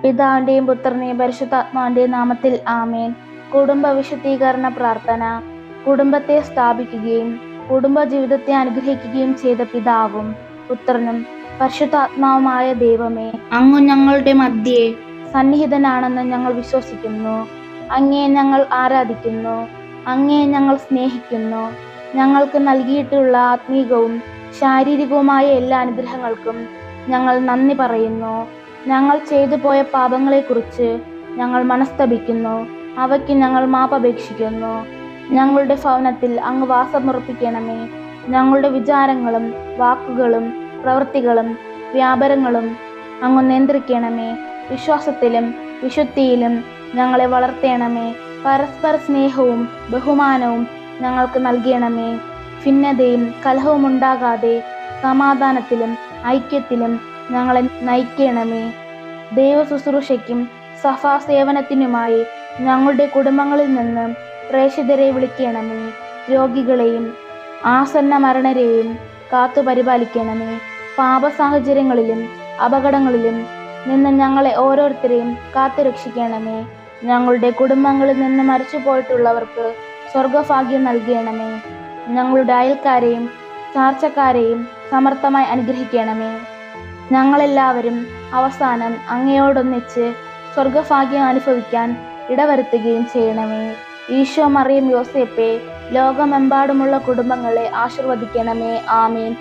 പിതാവിന്റെയും പുത്രന്റെയും പരിശുദ്ധാത്മാവിന്റെയും നാമത്തിൽ ആമേൻ. കുടുംബ വിശുദ്ധീകരണ പ്രാർത്ഥന. കുടുംബത്തെ സ്ഥാപിക്കുകയും കുടുംബ ജീവിതത്തെ അനുഗ്രഹിക്കുകയും ചെയ്ത പിതാവും പുത്രനും പരിശുദ്ധാത്മാവുമായ ദൈവമേ, അങ്ങ് ഞങ്ങളുടെ മധ്യേ സന്നിഹിതനാണെന്ന് ഞങ്ങൾ വിശ്വസിക്കുന്നു. അങ്ങയെ ഞങ്ങൾ ആരാധിക്കുന്നു, അങ്ങയെ ഞങ്ങൾ സ്നേഹിക്കുന്നു. ഞങ്ങൾക്ക് നൽകിയിട്ടുള്ള ആത്മീകവും ശാരീരികവുമായ എല്ലാ അനുഗ്രഹങ്ങൾക്കും ഞങ്ങൾ നന്ദി പറയുന്നു. ഞങ്ങൾ ചെയ്തു പോയ പാപങ്ങളെക്കുറിച്ച് ഞങ്ങൾ മനസ്തപിക്കുന്നു, അവയ്ക്ക് ഞങ്ങൾ മാപ്പപേക്ഷിക്കുന്നു. ഞങ്ങളുടെ ഭവനത്തിൽ അങ്ങ് വാസമുറപ്പിക്കണമേ. ഞങ്ങളുടെ വിചാരങ്ങളും വാക്കുകളും പ്രവൃത്തികളും വ്യാപാരങ്ങളും അങ്ങ് നിയന്ത്രിക്കണമേ. വിശ്വാസത്തിലും വിശുദ്ധിയിലും ഞങ്ങളെ വളർത്തണമേ. പരസ്പര സ്നേഹവും ബഹുമാനവും ഞങ്ങൾക്ക് നൽകണമേ. ഭിന്നതയും കലഹവും ഉണ്ടാകാതെ സമാധാനത്തിലും ഐക്യത്തിലും ഞങ്ങളെ നയിക്കണമേ. ദൈവ ശുശ്രൂഷയ്ക്കും സഭാസേവനത്തിനുമായി ഞങ്ങളുടെ കുടുംബങ്ങളിൽ നിന്ന് പ്രേക്ഷിതരെ വിളിക്കണമേ. രോഗികളെയും ആസന്ന മരണരെയും കാത്തു പരിപാലിക്കണമേ. പാപ സാഹചര്യങ്ങളിലും അപകടങ്ങളിലും നിന്ന് ഞങ്ങളെ ഓരോരുത്തരെയും കാത്തു രക്ഷിക്കണമേ. ഞങ്ങളുടെ കുടുംബങ്ങളിൽ നിന്ന് മരിച്ചുപോയിട്ടുള്ളവർക്ക് സ്വർഗഭാഗ്യം നൽകണമേ. ഞങ്ങളുടെ അയൽക്കാരെയും ചാർച്ചക്കാരെയും സമർത്ഥമായി അനുഗ്രഹിക്കണമേ. ഞങ്ങളെല്ലാവരും അവസാനം അങ്ങയോടൊന്നിച്ച് സ്വർഗഭാഗ്യം അനുഭവിക്കാൻ ഇടവരുത്തുകയും ചെയ്യണമേ. ഈശോ, മറിയം, യോസേപ്പെ, ലോകമെമ്പാടുമുള്ള കുടുംബങ്ങളെ ആശീർവദിക്കണമേ. ആമേൻ.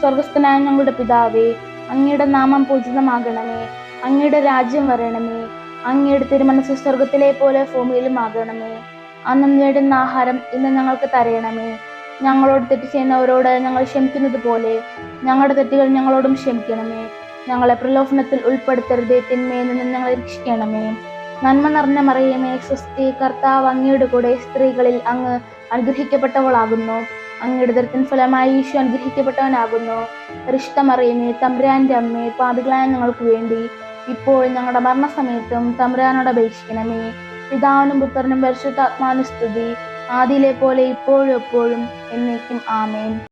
സ്വർഗസ്ഥനായ ഞങ്ങളുടെ പിതാവേ, അങ്ങയുടെ നാമം പൂജിതമാകണമേ. അങ്ങയുടെ രാജ്യം വരണമേ. അങ്ങയുടെ തിരുമനസ്സ് സ്വർഗത്തിലെ പോലെ ഭൂമിയിലും ആകണമേ. അന്ന് നേടുന്ന ആഹാരം ഇന്ന് ഞങ്ങൾക്ക് തരയണമേ. ഞങ്ങളോട് തെറ്റ് ചെയ്യുന്നവരോട് ഞങ്ങൾ ക്ഷമിക്കുന്നത് പോലെ ഞങ്ങളുടെ തെറ്റുകൾ ഞങ്ങളോടും ക്ഷമിക്കണമേ. ഞങ്ങളെ പ്രലോഭനത്തിൽ ഉൾപ്പെടുത്തരുതേ, തിന്മയിൽ നിന്ന് ഞങ്ങളെ രക്ഷിക്കണമേ. നന്മ നിറഞ്ഞ മറിയമേ, സ്വസ്തി, കർത്താവ് അങ്ങയുടെ കൂടെ സ്ത്രീകളിൽ അങ്ങ് അനുഗ്രഹിക്കപ്പെട്ടവളാകുന്നു. അങ്ങയുടെ ഉദരത്തിൻ ഫലമായി ഈശോ അനുഗ്രഹിക്കപ്പെട്ടവനാകുന്നു. പരിശുദ്ധ മറിയമേ, തമ്പുരാന്റെ അമ്മേ, പാപികളായ ഞങ്ങൾക്ക് വേണ്ടി ഇപ്പോഴും ഞങ്ങളുടെ മരണസമയത്തും തമ്പുരാനോട് അപേക്ഷിക്കണമേ. പിതാവിനും പുത്രനും പരിശുദ്ധാത്മാവിനും സ്തുതി, ആദിയിലെ പോലെ ഇപ്പോഴും എപ്പോഴും എന്നേക്കും. ആമേൻ.